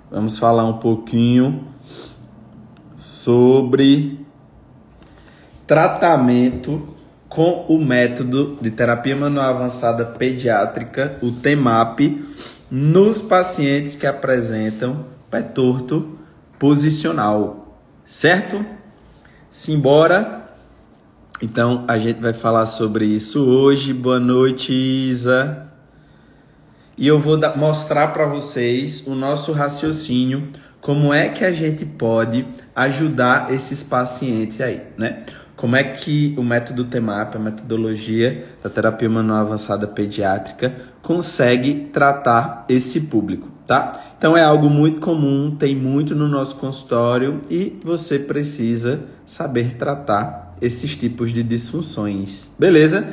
Vamos falar um pouquinho sobre tratamento com o método de terapia manual avançada pediátrica, o TEMAP, nos pacientes que apresentam pé torto posicional, certo? Simbora! Então, a gente vai falar sobre isso hoje. Boa noite, Isa. E eu vou mostrar para vocês o nosso raciocínio, como é que a gente pode ajudar esses pacientes aí, né? Como é que o método TEMAP, a metodologia da terapia manual avançada pediátrica, consegue tratar esse público, tá? Então é algo muito comum, tem muito no nosso consultório e você precisa saber tratar esses tipos de disfunções, beleza?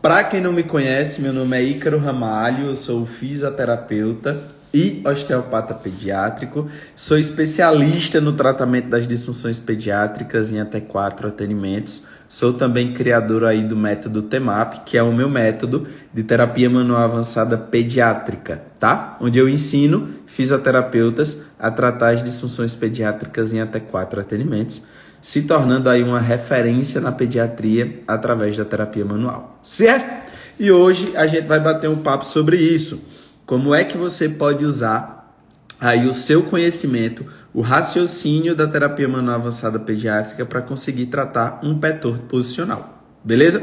Para quem não me conhece, meu nome é Ícaro Ramalho, eu sou fisioterapeuta e osteopata pediátrico, sou especialista no tratamento das disfunções pediátricas em até 4 atendimentos, sou também criador aí do método TEMAP, que é o meu método de terapia manual avançada pediátrica, tá? Onde eu ensino fisioterapeutas a tratar as disfunções pediátricas em até 4 atendimentos, se tornando aí uma referência na pediatria através da terapia manual, certo? E hoje a gente vai bater um papo sobre isso. Como é que você pode usar aí o seu conhecimento, o raciocínio da terapia manual avançada pediátrica para conseguir tratar um pé torto posicional, beleza?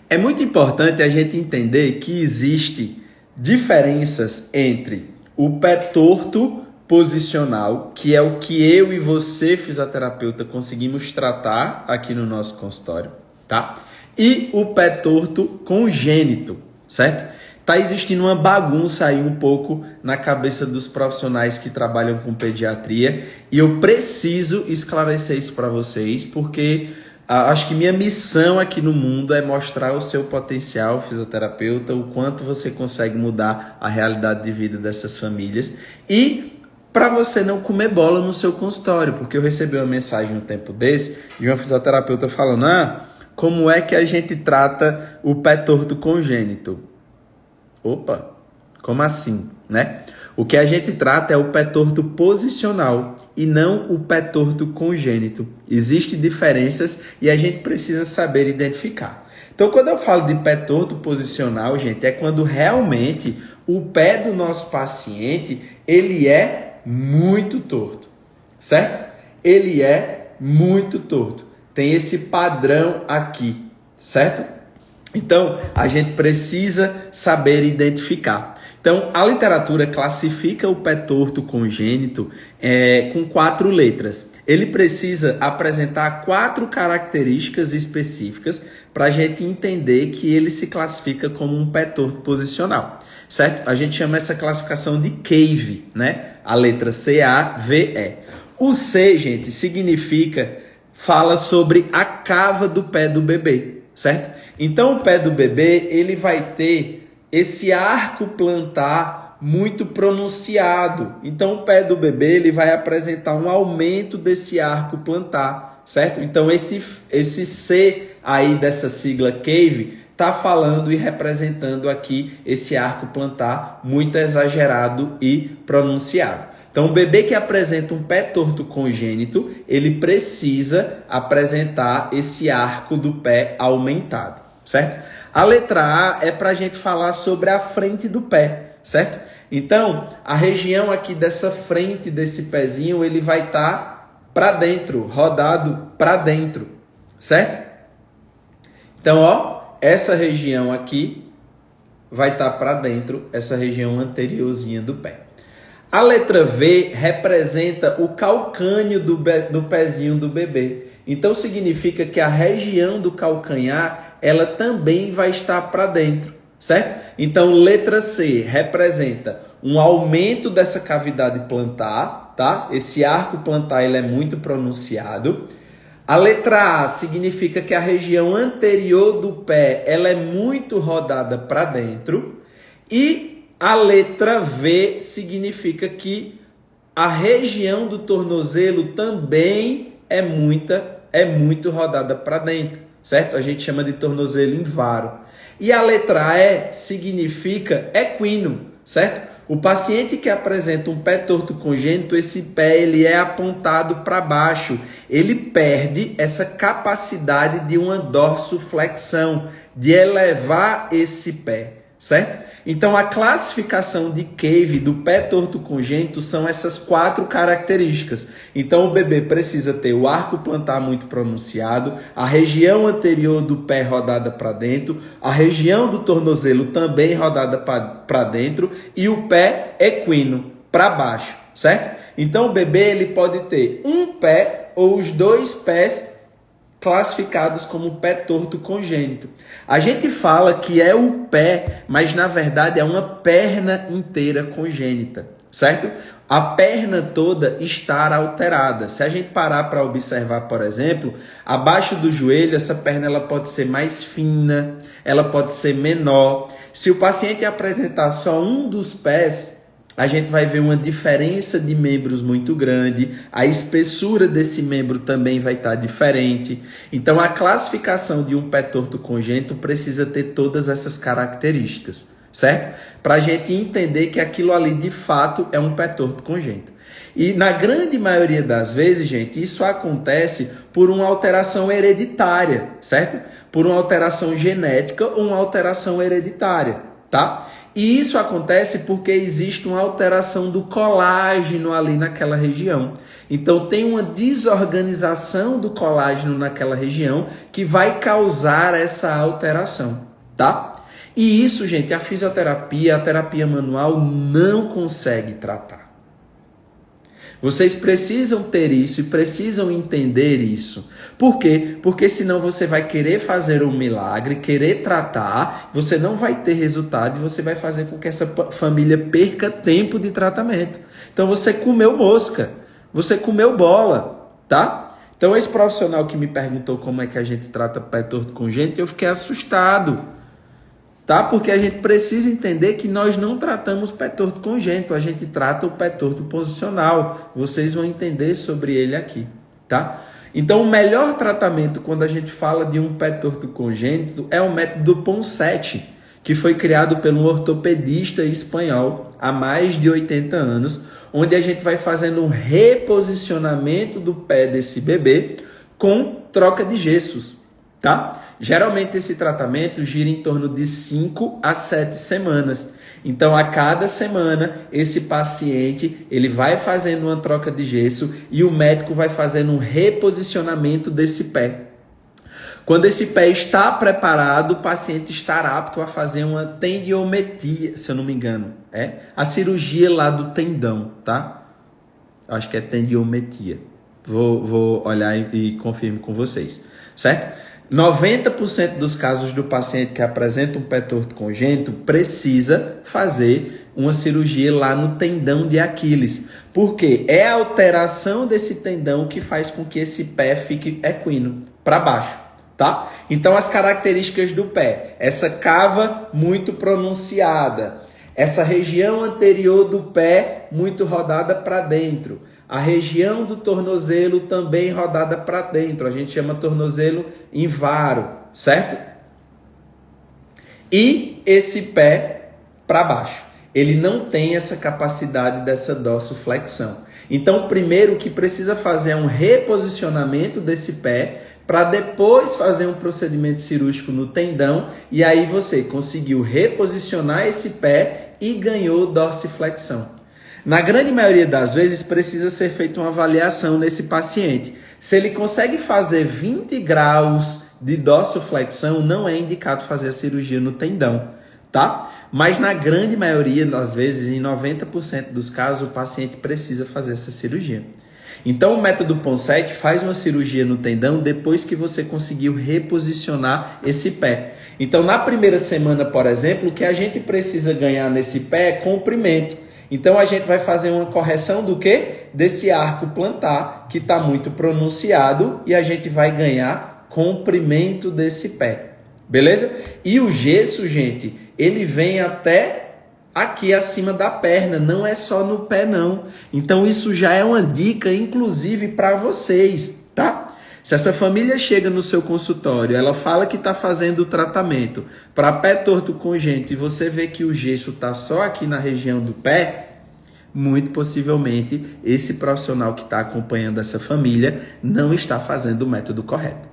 É muito importante a gente entender que existe diferenças entre o pé torto posicional, que é o que eu e você, fisioterapeuta, conseguimos tratar aqui no nosso consultório, tá? E o pé torto congênito, certo? Tá existindo uma bagunça aí um pouco na cabeça dos profissionais que trabalham com pediatria e eu preciso esclarecer isso para vocês, porque acho que minha missão aqui no mundo é mostrar o seu potencial, fisioterapeuta, o quanto você consegue mudar a realidade de vida dessas famílias e para você não comer bola no seu consultório, porque eu recebi uma mensagem um tempo desse de uma fisioterapeuta falando: como é que a gente trata o pé torto congênito? Opa, como assim, né? O que a gente trata é o pé torto posicional e não o pé torto congênito. Existem diferenças e a gente precisa saber identificar. Então, quando eu falo de pé torto posicional, gente, é quando realmente o pé do nosso paciente, ele é muito torto, certo? Ele é muito torto. Tem esse padrão aqui, certo? Então, a gente precisa saber identificar. Então, a literatura classifica o pé torto congênito com 4 letras. Ele precisa apresentar 4 características específicas para a gente entender que ele se classifica como um pé torto posicional, certo? A gente chama essa classificação de CAVE, né? A letra C-A-V-E. O C, gente, fala sobre a cava do pé do bebê, certo? Então, o pé do bebê, ele vai ter esse arco plantar muito pronunciado. Então, o pé do bebê, ele vai apresentar um aumento desse arco plantar, certo? Então, esse C aí dessa sigla CAVE está falando e representando aqui esse arco plantar muito exagerado e pronunciado. Então, o bebê que apresenta um pé torto congênito, ele precisa apresentar esse arco do pé aumentado, certo? A letra A é para a gente falar sobre a frente do pé, certo? Então, a região aqui dessa frente desse pezinho, ele vai estar para dentro, rodado para dentro, certo? Então, ó, essa região aqui vai estar para dentro, essa região anteriorzinha do pé. A letra V representa o calcânio do pezinho do bebê. Então, significa que a região do calcanhar, ela também vai estar para dentro, certo? Então, letra C representa um aumento dessa cavidade plantar, tá? Esse arco plantar, ele é muito pronunciado. A letra A significa que a região anterior do pé, ela é muito rodada para dentro. E a letra V significa que a região do tornozelo também é muito rodada para dentro, certo? A gente chama de tornozelo em varo. E a letra E significa equino, certo? O paciente que apresenta um pé torto congênito, esse pé ele é apontado para baixo. Ele perde essa capacidade de uma dorsoflexão, de elevar esse pé, certo? Então, a classificação de Cave do pé torto congênito são essas 4 características. Então, o bebê precisa ter o arco plantar muito pronunciado, a região anterior do pé rodada para dentro, a região do tornozelo também rodada para dentro e o pé equino para baixo, certo? Então, o bebê ele pode ter um pé ou os 2 pés classificados como pé torto congênito. A gente fala que é o pé, mas na verdade é uma perna inteira congênita, certo? A perna toda está alterada. Se a gente parar para observar, por exemplo, abaixo do joelho, essa perna ela pode ser mais fina, ela pode ser menor. Se o paciente apresentar só um dos pés, a gente vai ver uma diferença de membros muito grande, a espessura desse membro também vai estar diferente. Então, a classificação de um pé torto congênito precisa ter todas essas características, certo? Para a gente entender que aquilo ali, de fato, é um pé torto congênito. E na grande maioria das vezes, gente, isso acontece por uma alteração hereditária, certo? Por uma alteração genética ou uma alteração hereditária, tá? E isso acontece porque existe uma alteração do colágeno ali naquela região. Então tem uma desorganização do colágeno naquela região que vai causar essa alteração, tá? E isso, gente, a fisioterapia, a terapia manual não consegue tratar. Vocês precisam ter isso e precisam entender isso. Por quê? Porque senão você vai querer fazer um milagre, querer tratar, você não vai ter resultado e você vai fazer com que essa família perca tempo de tratamento. Então você comeu mosca, você comeu bola, tá? Então esse profissional que me perguntou como é que a gente trata pé torto congênito, eu fiquei assustado. Tá? Porque a gente precisa entender que nós não tratamos pé torto congênito, a gente trata o pé torto posicional. Vocês vão entender sobre ele aqui, tá? Então, o melhor tratamento quando a gente fala de um pé torto congênito é o método Ponseti, que foi criado por um ortopedista espanhol há mais de 80 anos, onde a gente vai fazendo um reposicionamento do pé desse bebê com troca de gessos, tá? Geralmente esse tratamento gira em torno de 5 a 7 semanas. Então, a cada semana, esse paciente ele vai fazendo uma troca de gesso e o médico vai fazendo um reposicionamento desse pé. Quando esse pé está preparado, o paciente estará apto a fazer uma tendinometria, se eu não me engano. É a cirurgia lá do tendão, tá? Acho que é tendinometria. Vou olhar e confirmo com vocês, certo? 90% dos casos do paciente que apresenta um pé torto congênito precisa fazer uma cirurgia lá no tendão de Aquiles. Porque é a alteração desse tendão que faz com que esse pé fique equino, para baixo, tá? Então as características do pé, essa cava muito pronunciada, essa região anterior do pé muito rodada para dentro, a região do tornozelo também rodada para dentro. A gente chama tornozelo invaro, certo? E esse pé para baixo. Ele não tem essa capacidade dessa dorsoflexão. Então, primeiro o que precisa fazer é um reposicionamento desse pé para depois fazer um procedimento cirúrgico no tendão. E aí você conseguiu reposicionar esse pé e ganhou dorsiflexão. Na grande maioria das vezes, precisa ser feita uma avaliação nesse paciente. Se ele consegue fazer 20 graus de dorsoflexão, não é indicado fazer a cirurgia no tendão, tá? Mas na grande maioria das vezes, em 90% dos casos, o paciente precisa fazer essa cirurgia. Então, o método Ponseti faz uma cirurgia no tendão depois que você conseguiu reposicionar esse pé. Então, na primeira semana, por exemplo, o que a gente precisa ganhar nesse pé é comprimento. Então, a gente vai fazer uma correção do quê? Desse arco plantar, que está muito pronunciado, e a gente vai ganhar comprimento desse pé. Beleza? E o gesso, gente, ele vem até aqui acima da perna, não é só no pé, não. Então, isso já é uma dica, inclusive, para vocês, tá? Se essa família chega no seu consultório, ela fala que está fazendo o tratamento para pé torto congênito e você vê que o gesso está só aqui na região do pé, muito possivelmente esse profissional que está acompanhando essa família não está fazendo o método correto.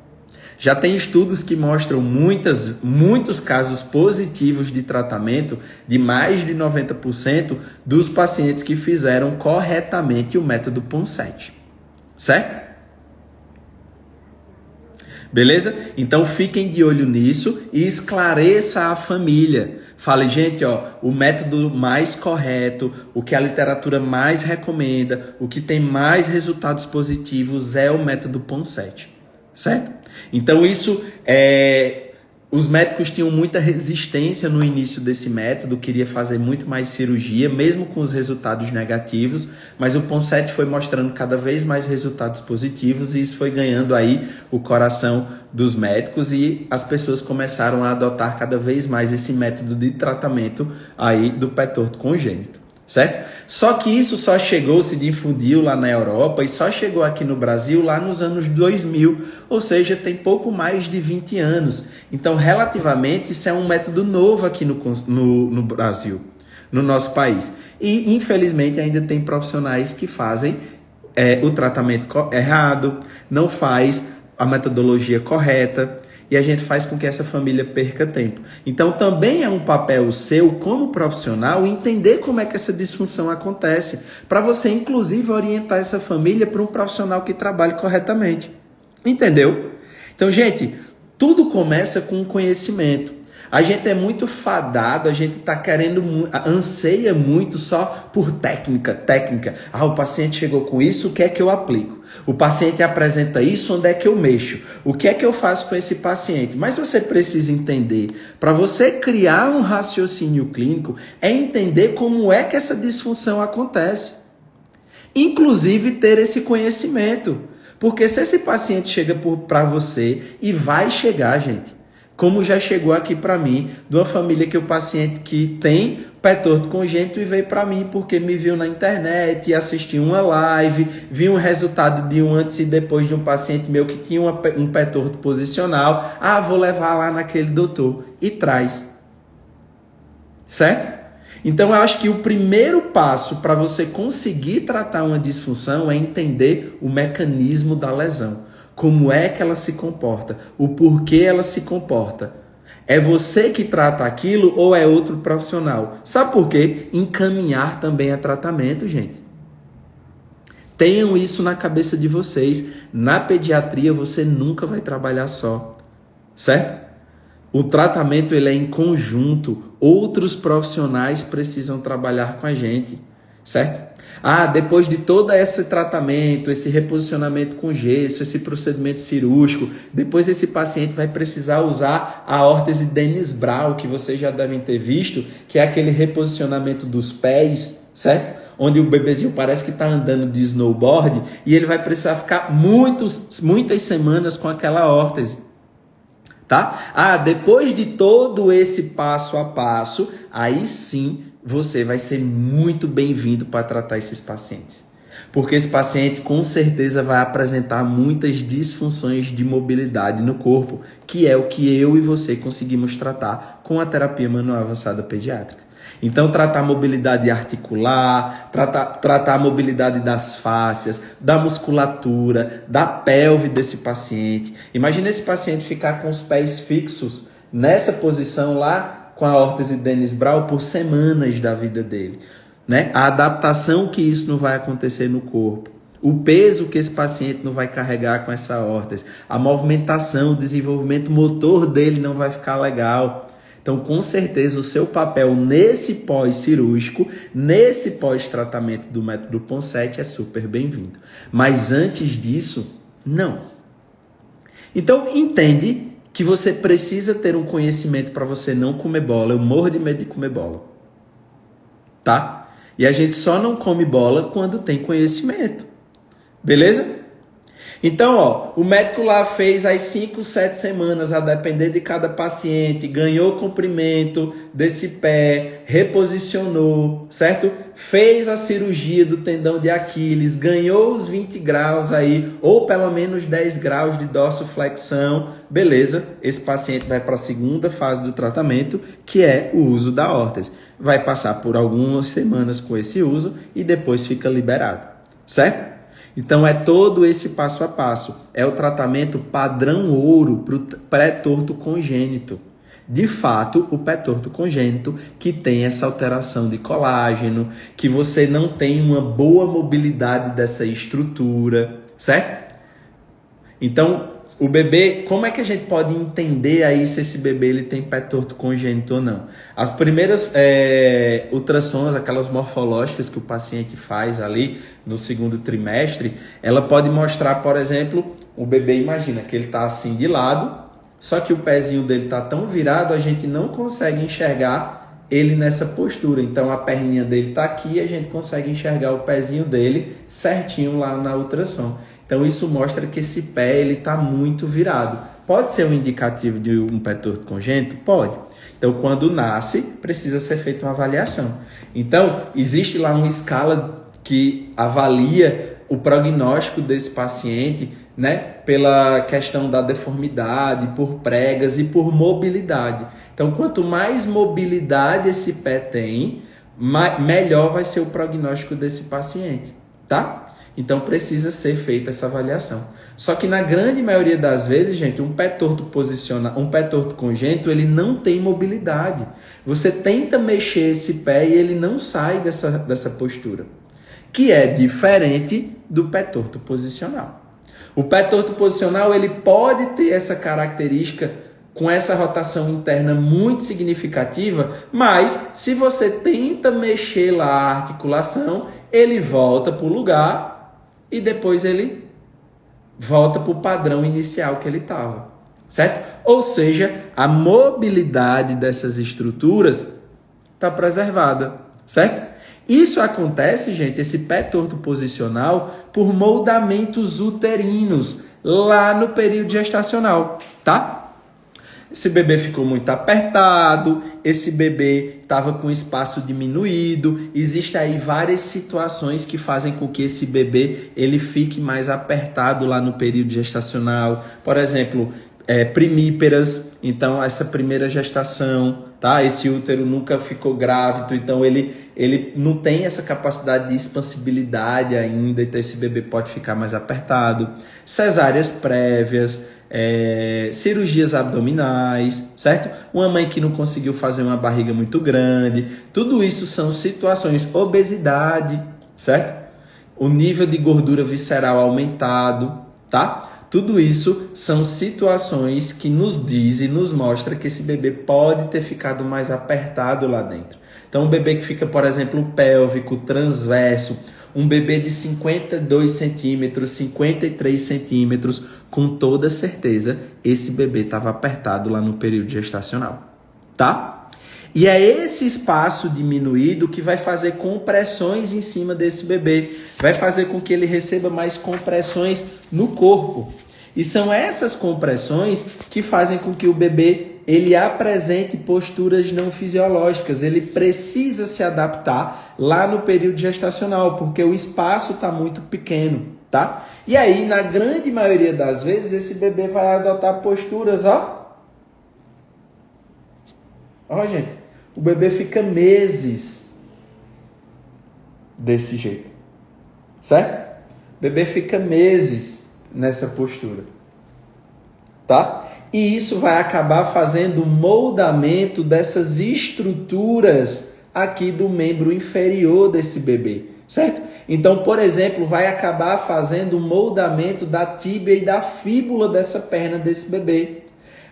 Já tem estudos que mostram muitos casos positivos de tratamento de mais de 90% dos pacientes que fizeram corretamente o método Ponseti, certo? Beleza? Então fiquem de olho nisso e esclareça a família. Fale, gente, ó, o método mais correto, o que a literatura mais recomenda, o que tem mais resultados positivos é o método Ponseti, certo? Então isso os médicos tinham muita resistência no início desse método, queria fazer muito mais cirurgia, mesmo com os resultados negativos, mas o Ponseti foi mostrando cada vez mais resultados positivos e isso foi ganhando aí o coração dos médicos e as pessoas começaram a adotar cada vez mais esse método de tratamento aí do pé torto congênito, certo? Só que isso só chegou, se difundiu lá na Europa e só chegou aqui no Brasil lá nos anos 2000, ou seja, tem pouco mais de 20 anos. Então, relativamente, isso é um método novo aqui no Brasil, no nosso país. E, infelizmente, ainda tem profissionais que fazem o tratamento errado, não faz a metodologia correta, e a gente faz com que essa família perca tempo. Então, também é um papel seu, como profissional, entender como é que essa disfunção acontece, para você, inclusive, orientar essa família para um profissional que trabalhe corretamente. Entendeu? Então, gente, tudo começa com conhecimento. A gente é muito fadado, a gente está querendo, anseia muito só por técnica. Ah, o paciente chegou com isso, o que é que eu aplico? O paciente apresenta isso, onde é que eu mexo? O que é que eu faço com esse paciente? Mas você precisa entender, para você criar um raciocínio clínico, é entender como é que essa disfunção acontece. Inclusive ter esse conhecimento. Porque se esse paciente chega para você, e vai chegar, gente, como já chegou aqui para mim, de uma família que o paciente que tem pé torto congênito e veio para mim porque me viu na internet, assistiu uma live, viu um resultado de um antes e depois de um paciente meu que tinha um pé torto posicional. Ah, vou levar lá naquele doutor e traz. Certo? Então eu acho que o primeiro passo para você conseguir tratar uma disfunção é entender o mecanismo da lesão. Como é que ela se comporta? O porquê ela se comporta? É você que trata aquilo ou é outro profissional? Sabe por quê? Encaminhar também a tratamento, gente. Tenham isso na cabeça de vocês. Na pediatria você nunca vai trabalhar só, certo? O tratamento ele é em conjunto. Outros profissionais precisam trabalhar com a gente, certo? Ah, depois de todo esse tratamento, esse reposicionamento com gesso, esse procedimento cirúrgico, depois esse paciente vai precisar usar a órtese Dennis-Brown, que vocês já devem ter visto, que é aquele reposicionamento dos pés, certo? Onde o bebezinho parece que está andando de snowboard e ele vai precisar ficar muitas semanas com aquela órtese. Tá? Ah, depois de todo esse passo a passo, aí sim você vai ser muito bem-vindo para tratar esses pacientes. Porque esse paciente com certeza vai apresentar muitas disfunções de mobilidade no corpo, que é o que eu e você conseguimos tratar com a terapia manual avançada pediátrica. Então, tratar a mobilidade articular, tratar a mobilidade das fáscias, da musculatura, da pelve desse paciente. Imagina esse paciente ficar com os pés fixos nessa posição lá com a órtese Dennis-Brown por semanas da vida dele, né? A adaptação que isso não vai acontecer no corpo. O peso que esse paciente não vai carregar com essa órtese. A movimentação, o desenvolvimento motor dele não vai ficar legal. Então, com certeza, o seu papel nesse pós-cirúrgico, nesse pós-tratamento do método Ponseti é super bem-vindo. Mas antes disso, não. Então, entende que você precisa ter um conhecimento para você não comer bola. Eu morro de medo de comer bola. Tá? E a gente só não come bola quando tem conhecimento. Beleza? Então, ó, o médico lá fez as 5, 7 semanas, a depender de cada paciente, ganhou comprimento desse pé, reposicionou, certo? Fez a cirurgia do tendão de Aquiles, ganhou os 20 graus aí, ou pelo menos 10 graus de dorsoflexão, beleza? Esse paciente vai para a segunda fase do tratamento, que é o uso da órtese. Vai passar por algumas semanas com esse uso e depois fica liberado, certo? Então é todo esse passo a passo. É o tratamento padrão ouro para o pé torto congênito. De fato, o pé torto congênito que tem essa alteração de colágeno, que você não tem uma boa mobilidade dessa estrutura, certo? Então, o bebê, como é que a gente pode entender aí se esse bebê ele tem pé torto congênito ou não? As primeiras ultrassons, aquelas morfológicas que o paciente faz ali no segundo trimestre, ela pode mostrar, por exemplo, o bebê, imagina que ele está assim de lado, só que o pezinho dele está tão virado, a gente não consegue enxergar ele nessa postura. Então a perninha dele está aqui e a gente consegue enxergar o pezinho dele certinho lá na ultrassom. Então isso mostra que esse pé está muito virado. Pode ser um indicativo de um pé torto congênito? Pode. Então quando nasce, precisa ser feita uma avaliação. Então existe lá uma escala que avalia o prognóstico desse paciente, né, pela questão da deformidade, por pregas e por mobilidade. Então quanto mais mobilidade esse pé tem, melhor vai ser o prognóstico desse paciente, tá? Então precisa ser feita essa avaliação. Só que na grande maioria das vezes, gente, um pé torto congênito, ele não tem mobilidade. Você tenta mexer esse pé e ele não sai dessa postura, que é diferente do pé torto posicional. O pé torto posicional, ele pode ter essa característica com essa rotação interna muito significativa, mas se você tenta mexer lá a articulação, ele volta para o lugar e depois ele volta para o padrão inicial que ele estava, certo? Ou seja, a mobilidade dessas estruturas está preservada, certo? Isso acontece, gente, esse pé torto posicional, por moldamentos uterinos lá no período gestacional, tá? Esse bebê ficou muito apertado, esse bebê estava com espaço diminuído. Existem aí várias situações que fazem com que esse bebê ele fique mais apertado lá no período gestacional. Por exemplo, primíperas, então essa primeira gestação, tá? Esse útero nunca ficou grávido, então ele não tem essa capacidade de expansibilidade ainda, então esse bebê pode ficar mais apertado. Cesáreas prévias, cirurgias abdominais, certo? Uma mãe que não conseguiu fazer uma barriga muito grande, tudo isso são situações, obesidade, certo? O nível de gordura visceral aumentado, tá? Tudo isso são situações que nos diz e nos mostra que esse bebê pode ter ficado mais apertado lá dentro. Então, um bebê que fica, por exemplo, pélvico, transverso, um bebê de 52 centímetros, 53 centímetros, com toda certeza, esse bebê estava apertado lá no período gestacional, tá? E é esse espaço diminuído que vai fazer compressões em cima desse bebê, vai fazer com que ele receba mais compressões no corpo. E são essas compressões que fazem com que o bebê ele apresente posturas não fisiológicas. Ele precisa se adaptar lá no período gestacional, porque o espaço está muito pequeno, tá? E aí, na grande maioria das vezes, esse bebê vai adotar posturas, ó. Ó, gente, o bebê fica meses desse jeito, certo? O bebê fica meses nessa postura, tá? E isso vai acabar fazendo o moldamento dessas estruturas aqui do membro inferior desse bebê, certo? Então, por exemplo, vai acabar fazendo o moldamento da tíbia e da fíbula dessa perna desse bebê.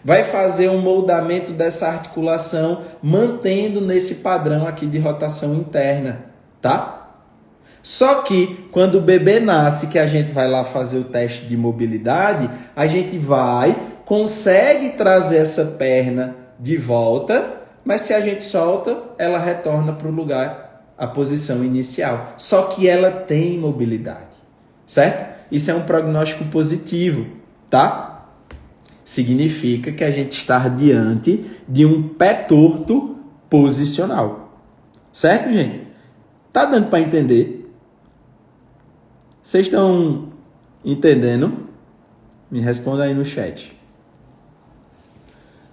Vai fazer um moldamento dessa articulação, mantendo nesse padrão aqui de rotação interna, tá? Só que quando o bebê nasce, que a gente vai lá fazer o teste de mobilidade, a gente consegue trazer essa perna de volta, mas se a gente solta, ela retorna para o lugar, a posição inicial. Só que ela tem mobilidade, certo? Isso é um prognóstico positivo, tá? Significa que a gente está diante de um pé torto posicional. Certo, gente? Tá dando para entender? Vocês estão entendendo? Me responda aí no chat.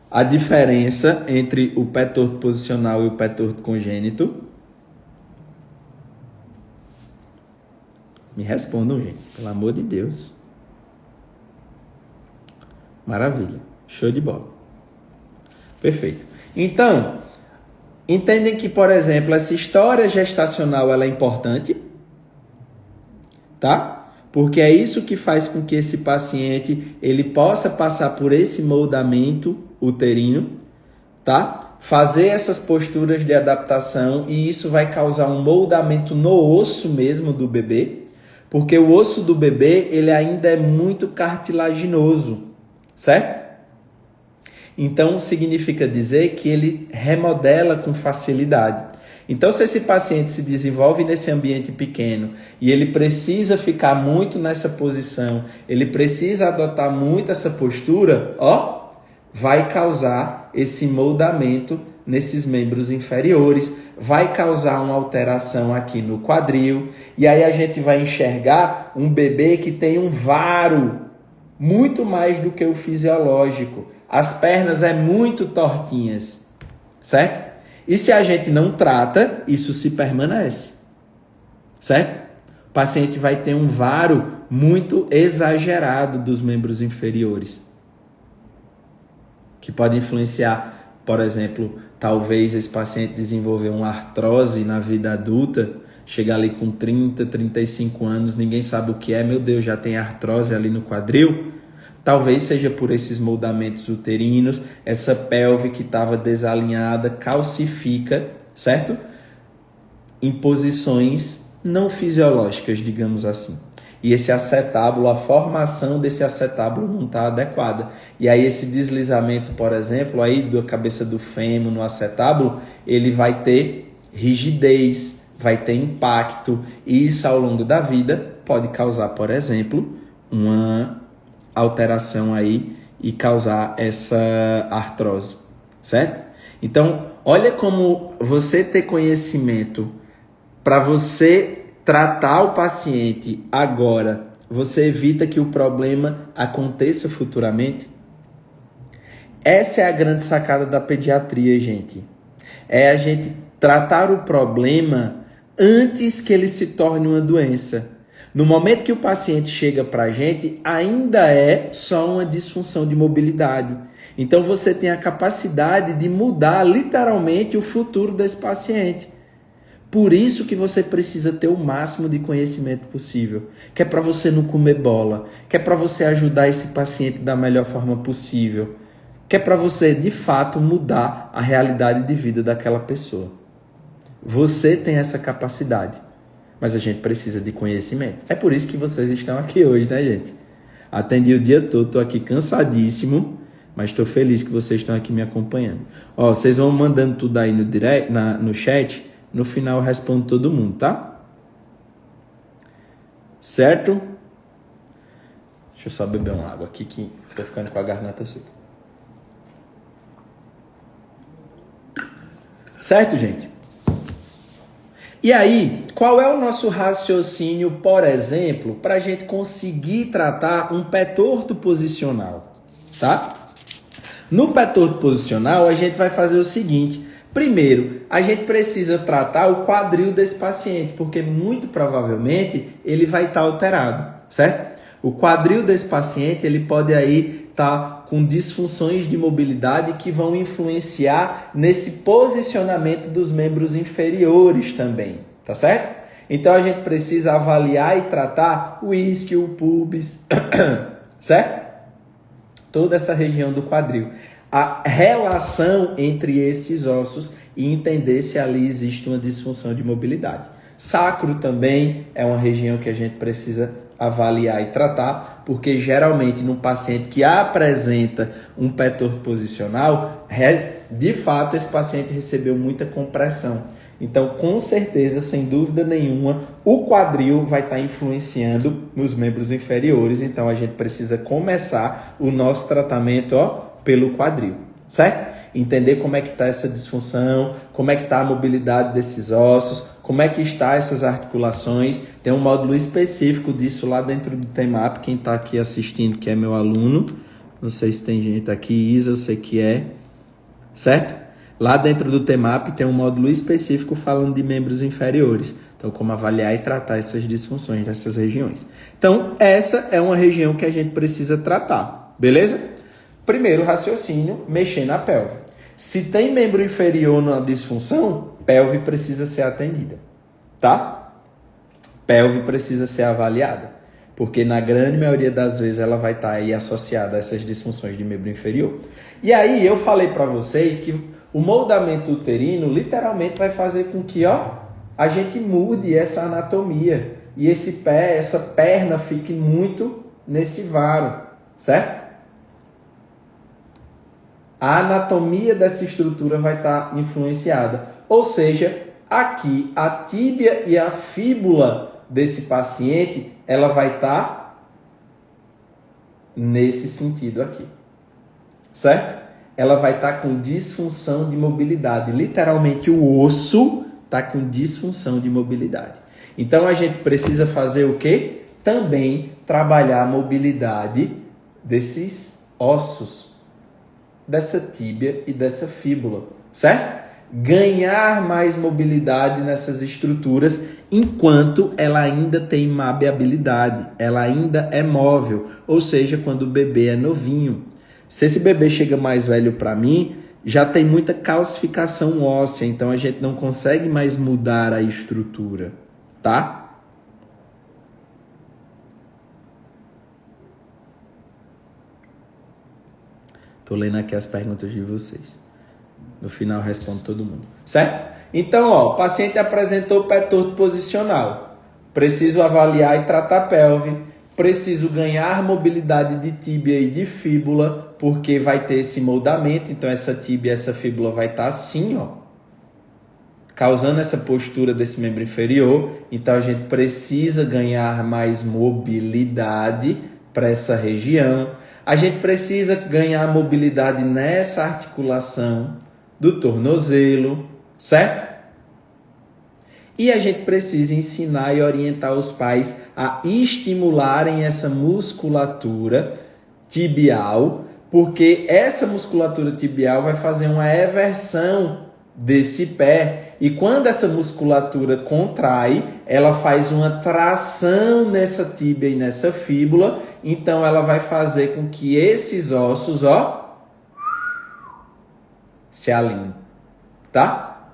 A diferença entre o pé torto posicional e o pé torto congênito. Me respondam, gente. Pelo amor de Deus. Maravilha. Show de bola. Perfeito. Então, entendem que, por exemplo, essa história gestacional ela é importante, tá? Porque é isso que faz com que esse paciente ele possa passar por esse moldamento uterino, tá? Fazer essas posturas de adaptação e isso vai causar um moldamento no osso mesmo do bebê, porque o osso do bebê ele ainda é muito cartilaginoso, certo? Então, significa dizer que ele remodela com facilidade. Então, se esse paciente se desenvolve nesse ambiente pequeno e ele precisa ficar muito nessa posição, ele precisa adotar muito essa postura, ó, vai causar esse moldamento nesses membros inferiores, vai causar uma alteração aqui no quadril, e aí a gente vai enxergar um bebê que tem um varo muito mais do que o fisiológico. As pernas é muito tortinhas, certo? E se a gente não trata, isso se permanece, certo? O paciente vai ter um varo muito exagerado dos membros inferiores, que pode influenciar, por exemplo, talvez esse paciente desenvolver uma artrose na vida adulta, chegar ali com 30, 35 anos, ninguém sabe o que é, meu Deus, já tem artrose ali no quadril. Talvez seja por esses moldamentos uterinos, essa pelve que estava desalinhada calcifica, certo? Em posições não fisiológicas, digamos assim. E esse acetábulo, a formação desse acetábulo não está adequada. E aí esse deslizamento, por exemplo, aí da cabeça do fêmur no acetábulo, ele vai ter rigidez, vai ter impacto. E isso ao longo da vida pode causar, por exemplo, uma alteração aí e causar essa artrose, certo? Então, olha como você ter conhecimento para você tratar o paciente agora, você evita que o problema aconteça futuramente. Essa é a grande sacada da pediatria, gente. É a gente tratar o problema antes que ele se torne uma doença. No momento que o paciente chega para a gente, ainda é só uma disfunção de mobilidade. Então você tem a capacidade de mudar literalmente o futuro desse paciente. Por isso que você precisa ter o máximo de conhecimento possível. Que é para você não comer bola. Que é para você ajudar esse paciente da melhor forma possível. Que é para você, de fato, mudar a realidade de vida daquela pessoa. Você tem essa capacidade. Mas a gente precisa de conhecimento. É por isso que vocês estão aqui hoje, né, gente? Atendi o dia todo, tô aqui cansadíssimo, mas estou feliz que vocês estão aqui me acompanhando. Ó, vocês vão mandando tudo aí no direct, no chat, no final eu respondo todo mundo, tá? Certo? Deixa eu só beber uma água aqui que tô ficando com a garganta seca. Certo, gente? E aí, qual é o nosso raciocínio, por exemplo, para a gente conseguir tratar um pé torto posicional, tá? No pé torto posicional, a gente vai fazer o seguinte. Primeiro, a gente precisa tratar o quadril desse paciente, porque muito provavelmente ele vai estar alterado, certo? O quadril desse paciente, ele pode aí estar com disfunções de mobilidade que vão influenciar nesse posicionamento dos membros inferiores também, tá certo? Então a gente precisa avaliar e tratar o isquio, o pubis, certo? Toda essa região do quadril. A relação entre esses ossos e entender se ali existe uma disfunção de mobilidade. Sacro também é uma região que a gente precisa avaliar e tratar, porque geralmente num paciente que apresenta um pé torto posicional, de fato esse paciente recebeu muita compressão. Então, com certeza, sem dúvida nenhuma, o quadril vai estar influenciando nos membros inferiores. Então, a gente precisa começar o nosso tratamento, pelo quadril, certo? Entender como é que está essa disfunção, como é que está a mobilidade desses ossos, como é que está essas articulações. Tem um módulo específico disso lá dentro do TEMAP. Quem está aqui assistindo, que é meu aluno, não sei se tem gente aqui, Isa, eu sei que é, certo? Lá dentro do TEMAP tem um módulo específico falando de membros inferiores. Então, como avaliar e tratar essas disfunções dessas regiões. Então, essa é uma região que a gente precisa tratar, beleza? Primeiro raciocínio, mexer na pelve. Se tem membro inferior na disfunção, pelve precisa ser atendida, tá? Pelve precisa ser avaliada, porque na grande maioria das vezes ela vai estar aí associada a essas disfunções de membro inferior. E aí eu falei para vocês que o moldamento uterino literalmente vai fazer com que, a gente mude essa anatomia e esse pé, essa perna fique muito nesse varo, certo? A anatomia dessa estrutura vai estar influenciada. Ou seja, aqui a tíbia e a fíbula desse paciente, ela vai estar nesse sentido aqui. Certo? Ela vai estar com disfunção de mobilidade. Literalmente o osso está com disfunção de mobilidade. Então a gente precisa fazer o quê? Também trabalhar a mobilidade desses ossos, dessa tíbia e dessa fíbula, certo? Ganhar mais mobilidade nessas estruturas enquanto ela ainda tem maleabilidade, ela ainda é móvel, ou seja, quando o bebê é novinho. Se esse bebê chega mais velho para mim, já tem muita calcificação óssea, então a gente não consegue mais mudar a estrutura, tá? Tô lendo aqui as perguntas de vocês. No final eu respondo todo mundo, certo? Então, o paciente apresentou pé torto posicional. Preciso avaliar e tratar a pelve. Preciso ganhar mobilidade de tíbia e de fíbula, porque vai ter esse moldamento. Então, essa tíbia e essa fíbula vai estar assim, causando essa postura desse membro inferior. Então, a gente precisa ganhar mais mobilidade para essa região. A gente precisa ganhar mobilidade nessa articulação do tornozelo, certo? E a gente precisa ensinar e orientar os pais a estimularem essa musculatura tibial, porque essa musculatura tibial vai fazer uma eversão desse pé. E quando essa musculatura contrai, ela faz uma tração nessa tíbia e nessa fíbula. Então ela vai fazer com que esses ossos, se alinhem, tá?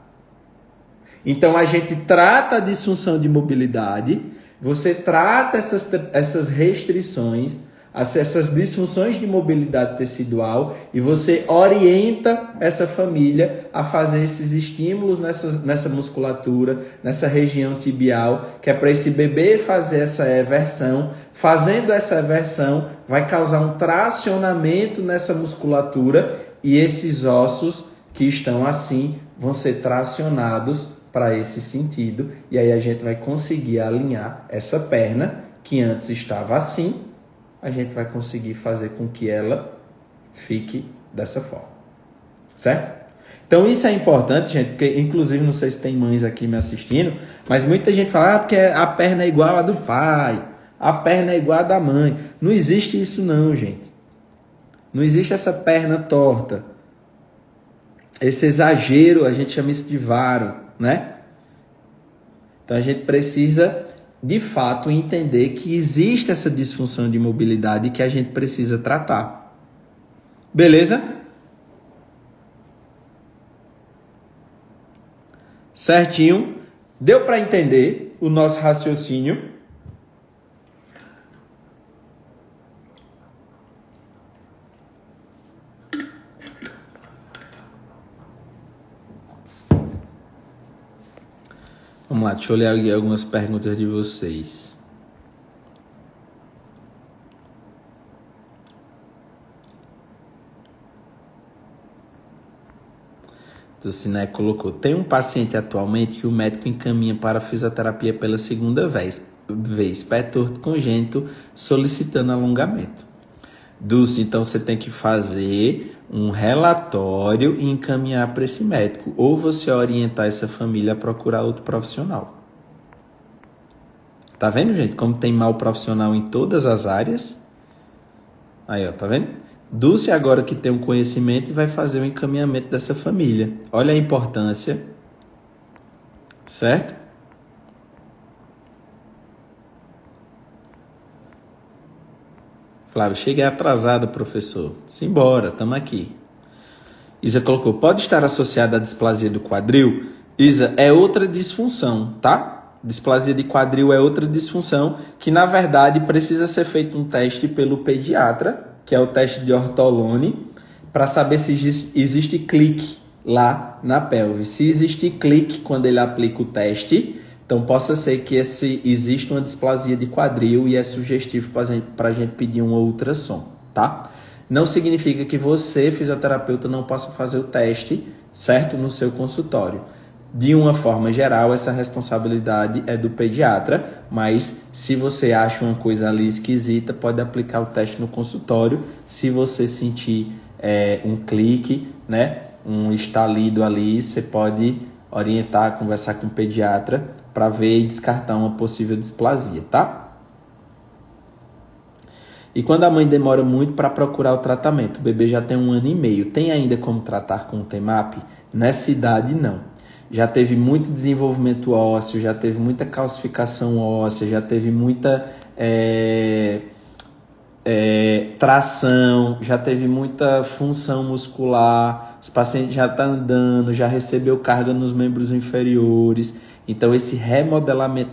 Então a gente trata a disfunção de mobilidade, você trata essas restrições, essas disfunções de mobilidade tecidual e você orienta essa família a fazer esses estímulos nessa musculatura, nessa região tibial, que é para esse bebê fazer essa eversão. Fazendo essa eversão, vai causar um tracionamento nessa musculatura e esses ossos que estão assim vão ser tracionados para esse sentido, e aí a gente vai conseguir alinhar essa perna que antes estava assim, a gente vai conseguir fazer com que ela fique dessa forma, certo? Então isso é importante, gente, porque inclusive não sei se tem mães aqui me assistindo, mas muita gente fala, porque a perna é igual a do pai, a perna é igual a da mãe. Não existe isso não, gente. Não existe essa perna torta. Esse exagero, a gente chama isso de varo, né? Então a gente precisa, de fato, entender que existe essa disfunção de mobilidade que a gente precisa tratar. Beleza? Certinho? Deu para entender o nosso raciocínio? Vamos lá, deixa eu ler aqui algumas perguntas de vocês. Dulcinea colocou: tem um paciente atualmente que o médico encaminha para a fisioterapia pela segunda vez, pé torto congênito, solicitando alongamento. Dulce, então você tem que fazer um relatório e encaminhar para esse médico, ou você orientar essa família a procurar outro profissional. Tá vendo, gente, como tem mal profissional em todas as áreas? Aí, ó, tá vendo? Dulce agora que tem um conhecimento e vai fazer o encaminhamento dessa família. Olha a importância, certo? Flávio, cheguei atrasado, professor. Simbora, estamos aqui. Isa colocou: pode estar associada à displasia do quadril? Isa, é outra disfunção, tá? Displasia de quadril é outra disfunção que, na verdade, precisa ser feito um teste pelo pediatra, que é o teste de Ortolone, para saber se existe clique lá na pelve. Se existe clique quando ele aplica o teste, então possa ser que existe uma displasia de quadril e é sugestivo para a gente pedir um ultrassom, tá? Não significa que você, fisioterapeuta, não possa fazer o teste, certo? No seu consultório. De uma forma geral, essa responsabilidade é do pediatra, mas se você acha uma coisa ali esquisita, pode aplicar o teste no consultório. Se você sentir um clique, né, um estalido ali, você pode orientar, conversar com o pediatra para ver e descartar uma possível displasia, tá? E quando a mãe demora muito para procurar o tratamento, o bebê já tem 1 ano e meio, tem ainda como tratar com o TEMAP? Nessa idade, não. Já teve muito desenvolvimento ósseo, já teve muita calcificação óssea, já teve muita tração, já teve muita função muscular, os pacientes já estão andando, já recebeu carga nos membros inferiores. Então, esse remodelamento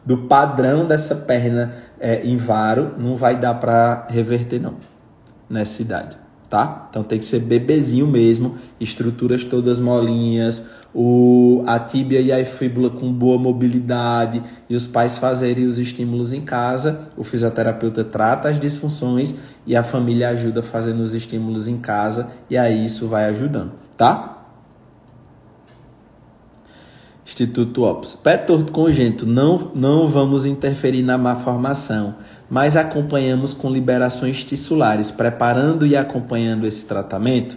do padrão dessa perna em varo não vai dar para reverter, não, nessa idade, tá? Então, tem que ser bebezinho mesmo, estruturas todas molinhas, a tíbia e a fíbula com boa mobilidade, e os pais fazerem os estímulos em casa. O fisioterapeuta trata as disfunções e a família ajuda fazendo os estímulos em casa, e aí isso vai ajudando, tá? Instituto Opus. Pé torto congênito, não vamos interferir na malformação, mas acompanhamos com liberações tissulares, preparando e acompanhando esse tratamento.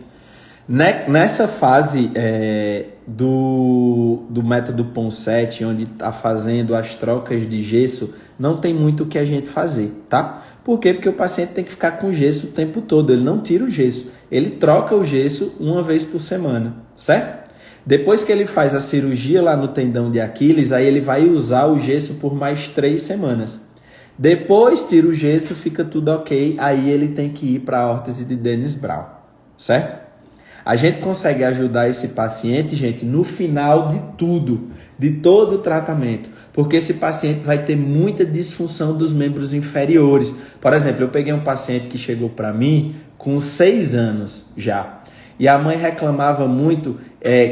Nessa fase do método Ponseti, onde está fazendo as trocas de gesso, não tem muito o que a gente fazer, tá? Por quê? Porque o paciente tem que ficar com gesso o tempo todo, ele não tira o gesso, ele troca o gesso 1 vez por semana, certo? Depois que ele faz a cirurgia lá no tendão de Aquiles, aí ele vai usar o gesso por mais 3 semanas. Depois tira o gesso, fica tudo ok, aí ele tem que ir para a órtese de Dennis Brown, certo? A gente consegue ajudar esse paciente, gente, no final de tudo, de todo o tratamento, porque esse paciente vai ter muita disfunção dos membros inferiores. Por exemplo, eu peguei um paciente que chegou para mim com 6 anos já, e a mãe reclamava muito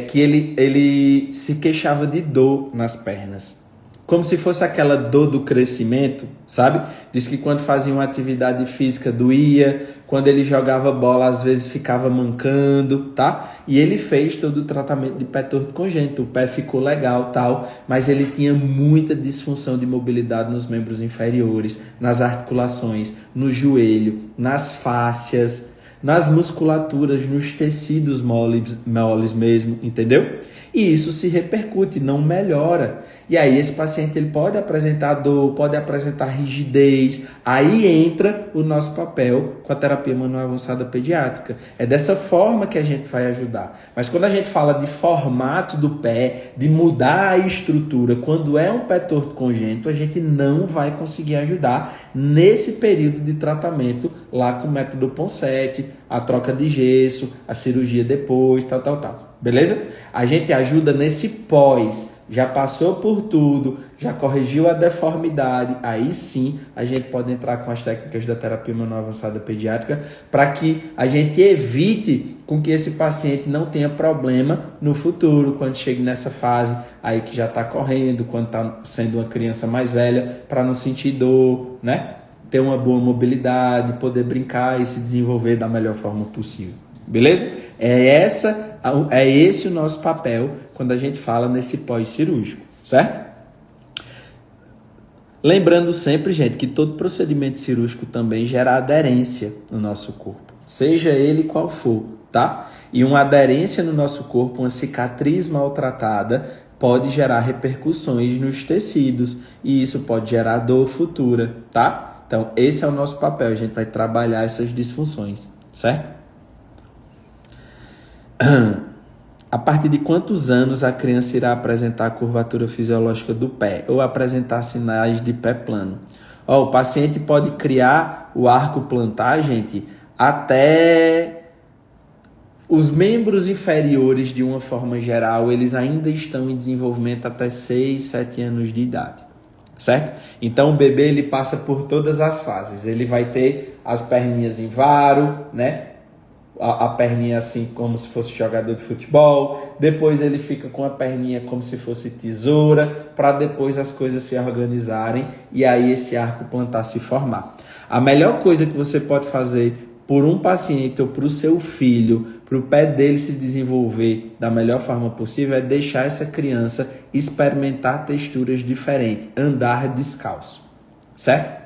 que ele se queixava de dor nas pernas. Como se fosse aquela dor do crescimento, sabe? Diz que quando fazia uma atividade física doía, quando ele jogava bola às vezes ficava mancando, tá? E ele fez todo o tratamento de pé torto congênito, o pé ficou legal, tal, mas ele tinha muita disfunção de mobilidade nos membros inferiores, nas articulações, no joelho, nas fáscias, nas musculaturas, nos tecidos moles mesmo, entendeu? E isso se repercute, não melhora. E aí esse paciente ele pode apresentar dor, pode apresentar rigidez. Aí entra o nosso papel com a terapia manual avançada pediátrica. É dessa forma que a gente vai ajudar. Mas quando a gente fala de formato do pé, de mudar a estrutura, quando é um pé torto congênito, a gente não vai conseguir ajudar nesse período de tratamento lá com o método Ponseti, a troca de gesso, a cirurgia depois, tal. Beleza? A gente ajuda nesse pós, já passou por tudo, já corrigiu a deformidade, aí sim a gente pode entrar com as técnicas da terapia manual avançada pediátrica para que a gente evite com que esse paciente não tenha problema no futuro, quando chegue nessa fase aí que já está correndo, quando está sendo uma criança mais velha, para não sentir dor, né? Ter uma boa mobilidade, poder brincar e se desenvolver da melhor forma possível. Beleza? É esse o nosso papel quando a gente fala nesse pós-cirúrgico, certo? Lembrando sempre, gente, que todo procedimento cirúrgico também gera aderência no nosso corpo, seja ele qual for, tá? E uma aderência no nosso corpo, uma cicatriz maltratada, pode gerar repercussões nos tecidos e isso pode gerar dor futura, tá? Então, esse é o nosso papel, a gente vai trabalhar essas disfunções, certo? A partir de quantos anos a criança irá apresentar a curvatura fisiológica do pé ou apresentar sinais de pé plano? O paciente pode criar o arco plantar, gente, até os membros inferiores, de uma forma geral, eles ainda estão em desenvolvimento até 6, 7 anos de idade, certo? Então o bebê ele passa por todas as fases, ele vai ter as perninhas em varo, né? A perninha assim como se fosse jogador de futebol, depois ele fica com a perninha como se fosse tesoura, para depois as coisas se organizarem e aí esse arco plantar se formar. A melhor coisa que você pode fazer por um paciente ou para o seu filho, para o pé dele se desenvolver da melhor forma possível, é deixar essa criança experimentar texturas diferentes, andar descalço, certo?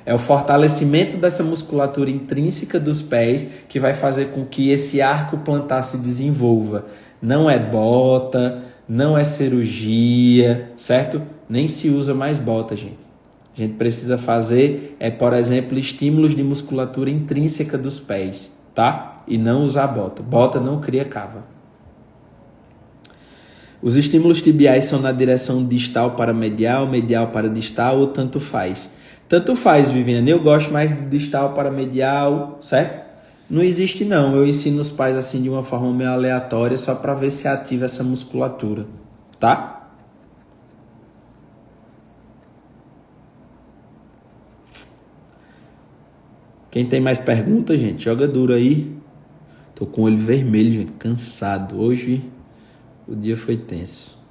É o fortalecimento dessa musculatura intrínseca dos pés que vai fazer com que esse arco plantar se desenvolva. Não é bota, não é cirurgia, certo? Nem se usa mais bota, gente. A gente precisa fazer, por exemplo, estímulos de musculatura intrínseca dos pés, tá? E não usar bota. Bota não cria cava. Os estímulos tibiais são na direção distal para medial, medial para distal ou tanto faz? Tanto faz, Viviane. Eu gosto mais do distal para medial, certo? Não existe não. Eu ensino os pais assim de uma forma meio aleatória só para ver se ativa essa musculatura, tá? Quem tem mais perguntas, gente, joga duro aí. Tô com o olho vermelho, gente, cansado. Hoje o dia foi tenso.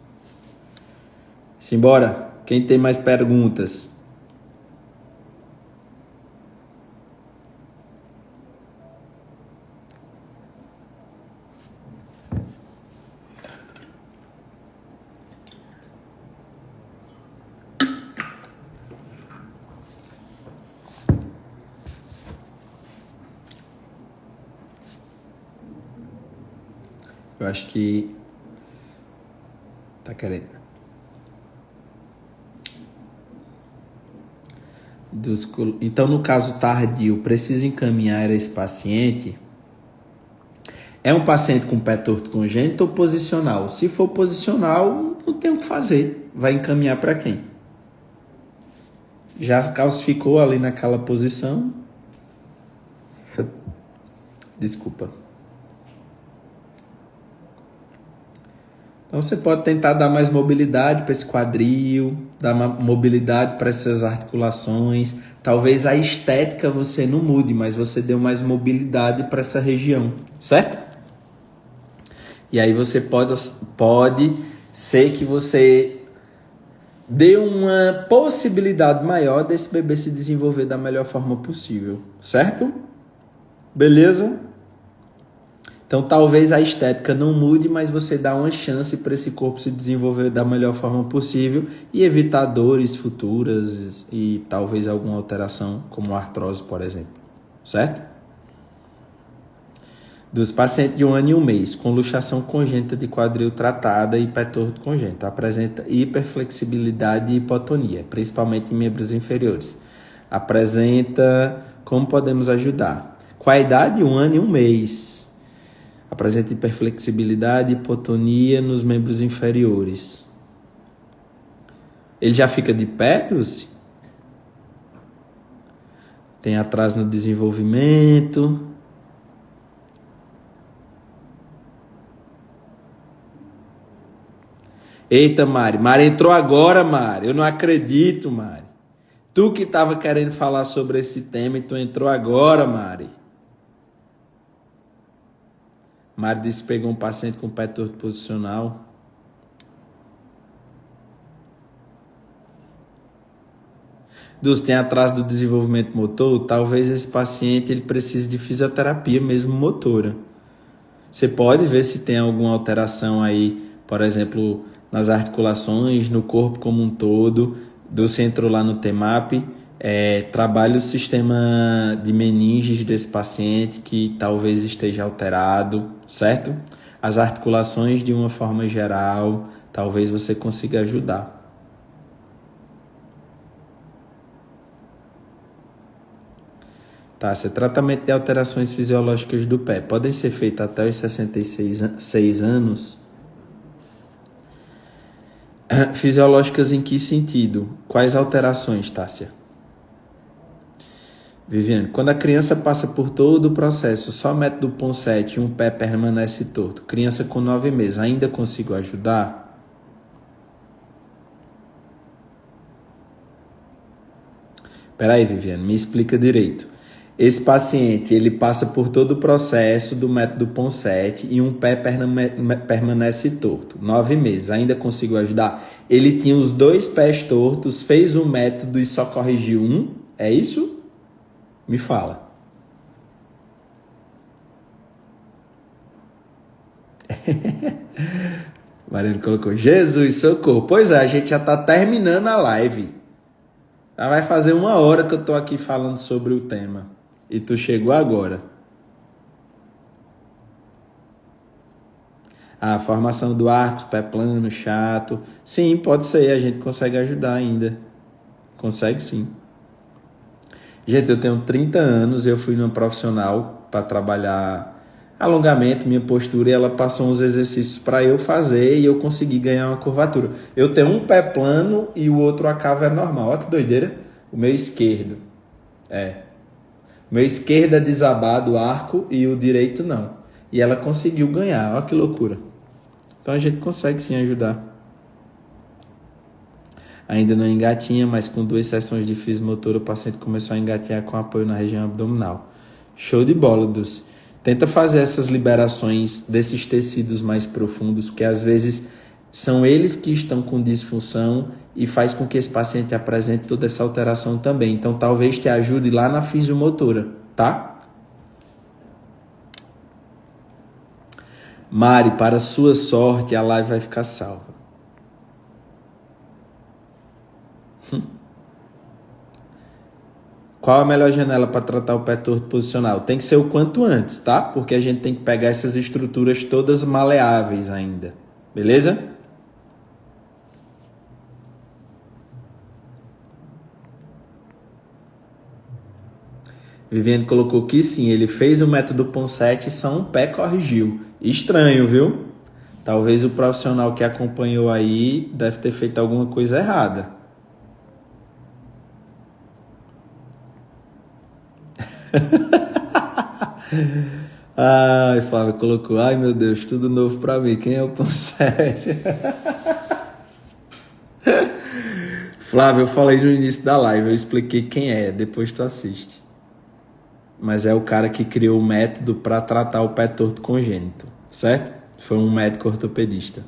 Simbora. Quem tem mais perguntas? Eu acho que tá querendo. Então, no caso tardio, precisa encaminhar esse paciente. É um paciente com pé torto congênito ou posicional? Se for posicional, não tem o que fazer. Vai encaminhar para quem? Já calcificou ali naquela posição. Desculpa. Então você pode tentar dar mais mobilidade para esse quadril, dar mobilidade para essas articulações. Talvez a estética você não mude, mas você deu mais mobilidade para essa região, certo? E aí você pode ser que você dê uma possibilidade maior desse bebê se desenvolver da melhor forma possível, certo? Beleza? Então, talvez a estética não mude, mas você dá uma chance para esse corpo se desenvolver da melhor forma possível e evitar dores futuras e talvez alguma alteração, como artrose, por exemplo. Certo? Dos pacientes de 1 ano e 1 mês com luxação congênita de quadril tratada e pé torto congênito, apresenta hiperflexibilidade e hipotonia, principalmente em membros inferiores. Apresenta como podemos ajudar. Com a idade, 1 ano e 1 mês. Apresenta hiperflexibilidade e hipotonia nos membros inferiores. Ele já fica de pé, Dulce? Tem atraso no desenvolvimento. Eita, Mari. Mari entrou agora, Mari. Eu não acredito, Mari. Tu que estava querendo falar sobre esse tema e tu entrou agora, Mari. Mari disse que pegou um paciente com pé torto posicional. Dulce, tem atraso do desenvolvimento motor? Talvez esse paciente ele precise de fisioterapia mesmo motora. Você pode ver se tem alguma alteração aí, por exemplo, nas articulações, no corpo como um todo. Você entrou lá no TEMAP, trabalha o sistema de meninges desse paciente que talvez esteja alterado, certo? As articulações de uma forma geral, talvez você consiga ajudar. Tá, esse tratamento de alterações fisiológicas do pé podem ser feitas até os 66 anos. Fisiológicas em que sentido? Quais alterações, Tássia? Viviane, quando a criança passa por todo o processo, só método Ponseti e um pé permanece torto. Criança com 9 meses, ainda consigo ajudar? Peraí, Viviane, me explica direito. Esse paciente, ele passa por todo o processo do método Ponseti e um pé permanece torto. 9 meses, ainda consigo ajudar? Ele tinha os 2 pés tortos, fez um método e só corrigiu um? É isso? Me fala. Mariano colocou, Jesus, socorro. Pois é, a gente já tá terminando a live. Já vai fazer 1 hora que eu tô aqui falando sobre o tema. E tu chegou agora. A formação do arco, pé plano, chato. Sim, pode ser, a gente consegue ajudar ainda. Consegue sim. Gente, eu tenho 30 anos, eu fui numa profissional para trabalhar alongamento, minha postura, e ela passou uns exercícios para eu fazer e eu consegui ganhar uma curvatura. Eu tenho um pé plano e o outro a cava é normal. Olha que doideira. O meu esquerdo. O meu esquerdo é desabado, arco, e o direito não. E ela conseguiu ganhar. Olha que loucura. Então a gente consegue sim ajudar. Ainda não engatinha, mas com 2 sessões de fisiologia o paciente começou a engatinhar com apoio na região abdominal. Show de bola, Dulce. Tenta fazer essas liberações desses tecidos mais profundos, porque às vezes são eles que estão com disfunção e faz com que esse paciente apresente toda essa alteração também. Então talvez te ajude lá na fisiomotora, tá? Mari, para sua sorte, a live vai ficar salva. Qual a melhor janela para tratar o pé torto posicional? Tem que ser o quanto antes, tá? Porque a gente tem que pegar essas estruturas todas maleáveis ainda. Beleza? Viviane colocou que sim, ele fez o método Ponseti e só um pé corrigiu. Estranho, viu? Talvez o profissional que acompanhou aí deve ter feito alguma coisa errada. Ai, Flávia colocou, ai meu Deus, tudo novo pra mim. Quem é o Ponseti? Flávia, eu falei no início da live, eu expliquei quem é, depois tu assiste. Mas é o cara que criou o método para tratar o pé torto congênito, certo? Foi um médico ortopedista.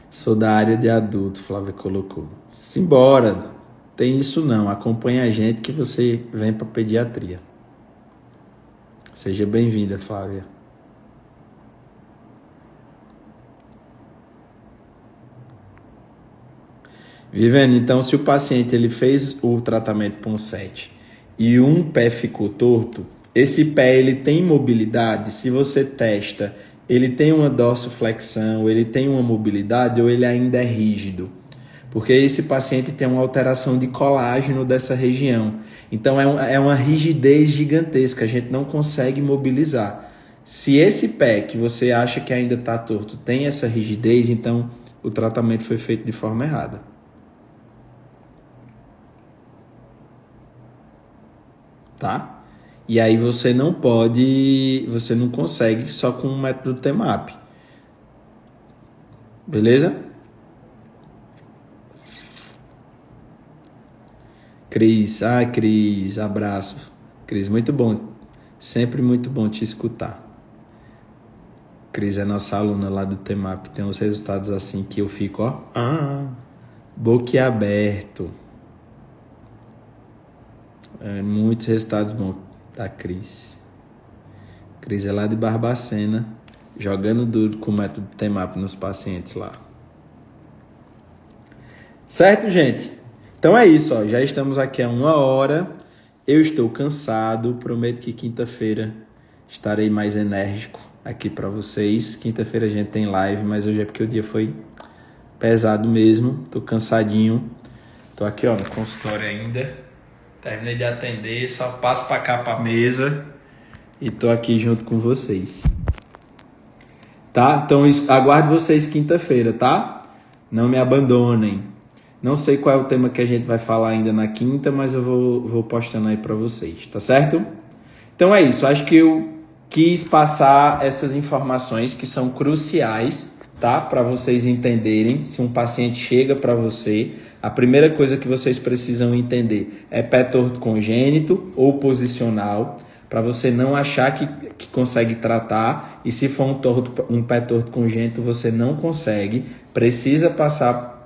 Sou da área de adulto, Flávia colocou. Simbora, tem isso não, acompanha a gente que você vem para pediatria. Seja bem-vinda, Flávia. Viviane, então se o paciente ele fez o tratamento Ponseti e um pé ficou torto, esse pé ele tem mobilidade? Se você testa, ele tem uma dorsiflexão, ele tem uma mobilidade ou ele ainda é rígido? Porque esse paciente tem uma alteração de colágeno dessa região. Então é uma rigidez gigantesca, a gente não consegue mobilizar. Se esse pé que você acha que ainda está torto tem essa rigidez, então o tratamento foi feito de forma errada. Tá? E aí você não consegue só com o método TEMAP. Beleza? Cris, Cris, abraço. Cris, muito bom, sempre muito bom te escutar. Cris é nossa aluna lá do TEMAP, tem uns resultados assim que eu fico, boquiaberto. Muitos resultados bons da Cris. Cris é lá de Barbacena, jogando duro com o método TEMAP nos pacientes lá. Certo, gente? Então é isso, ó. Já estamos aqui há 1 hora. Eu estou cansado. Prometo que quinta-feira estarei mais enérgico aqui para vocês. Quinta-feira a gente tem live, mas hoje é porque o dia foi pesado mesmo. Tô cansadinho. Tô aqui, ó, no consultório ainda. Terminei de atender, só passo para cá pra mesa e tô aqui junto com vocês. Tá? Então aguardo vocês quinta-feira, tá? Não me abandonem. Não sei qual é o tema que a gente vai falar ainda na quinta, mas eu vou postando aí para vocês, tá certo? Então é isso, acho que eu quis passar essas informações que são cruciais, tá? Para vocês entenderem. Se um paciente chega para você, a primeira coisa que vocês precisam entender é pé torto congênito ou posicional, para você não achar que consegue tratar, e se for um pé torto congênito, você não consegue, precisa passar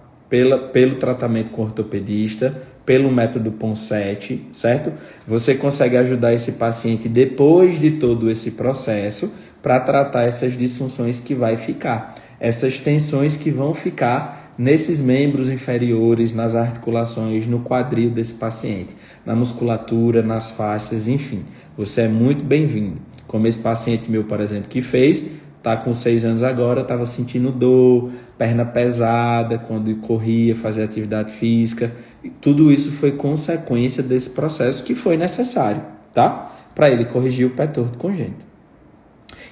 pelo tratamento com ortopedista, pelo método Ponseti, certo? Você consegue ajudar esse paciente depois de todo esse processo para tratar essas disfunções que vai ficar, essas tensões que vão ficar nesses membros inferiores, nas articulações, no quadril desse paciente, na musculatura, nas fáscias, enfim. Você é muito bem-vindo. Como esse paciente meu, por exemplo, que fez, tá com 6 anos agora, estava sentindo dor, perna pesada quando corria, fazia atividade física. E tudo isso foi consequência desse processo que foi necessário, tá? Para ele corrigir o pé torto congênito.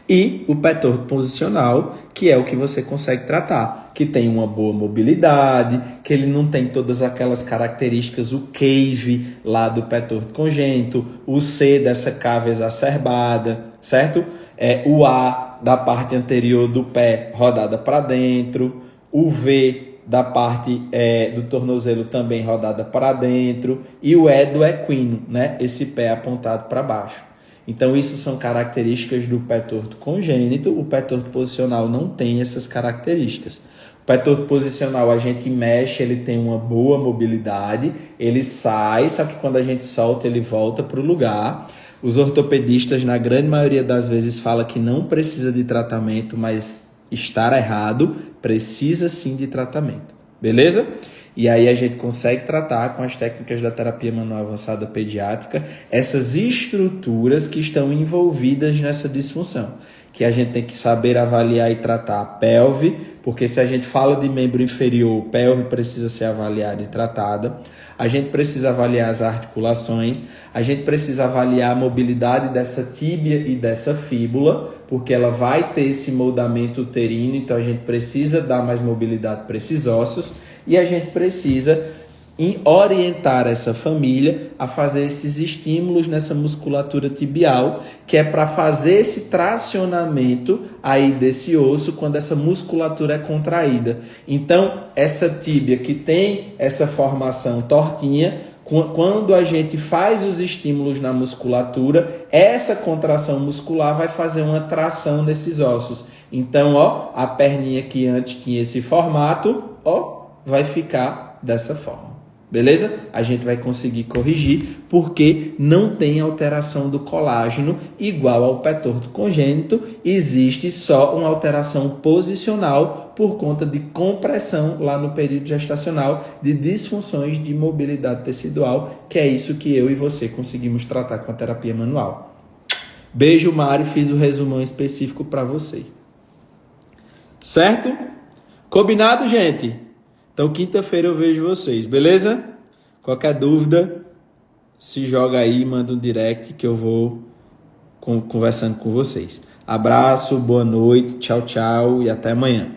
E o pé torto posicional, que é o que você consegue tratar, que tem uma boa mobilidade, que ele não tem todas aquelas características, o cave lá do pé torto congênito, o C dessa cave exacerbada, certo? O A da parte anterior do pé rodada para dentro, o V da parte do tornozelo também rodada para dentro, e o E do equino, né? Esse pé apontado para baixo. Então, isso são características do pé torto congênito. O pé torto posicional não tem essas características. O pé torto posicional, a gente mexe, ele tem uma boa mobilidade, ele sai, só que quando a gente solta, ele volta para o lugar. Os ortopedistas, na grande maioria das vezes, falam que não precisa de tratamento, mas estar errado, precisa sim de tratamento. Beleza? E aí a gente consegue tratar com as técnicas da terapia manual avançada pediátrica essas estruturas que estão envolvidas nessa disfunção. Que a gente tem que saber avaliar e tratar a pelve, porque se a gente fala de membro inferior, pelve precisa ser avaliada e tratada. A gente precisa avaliar as articulações, a gente precisa avaliar a mobilidade dessa tíbia e dessa fíbula, porque ela vai ter esse moldamento uterino, então a gente precisa dar mais mobilidade para esses ossos. E a gente precisa orientar essa família a fazer esses estímulos nessa musculatura tibial, que é para fazer esse tracionamento aí desse osso quando essa musculatura é contraída. Então, essa tíbia que tem essa formação tortinha, quando a gente faz os estímulos na musculatura, essa contração muscular vai fazer uma tração nesses ossos. Então, ó, a perninha que antes tinha esse formato, ó, vai ficar dessa forma, beleza? A gente vai conseguir corrigir porque não tem alteração do colágeno igual ao pé torto congênito, existe só uma alteração posicional por conta de compressão lá no período gestacional de disfunções de mobilidade tecidual, que é isso que eu e você conseguimos tratar com a terapia manual. Beijo, Mário, fiz o resumão específico para você. Certo? Combinado, gente? Então, quinta-feira eu vejo vocês, beleza? Qualquer dúvida, se joga aí, manda um direct que eu vou conversando com vocês. Abraço, boa noite, tchau, tchau e até amanhã.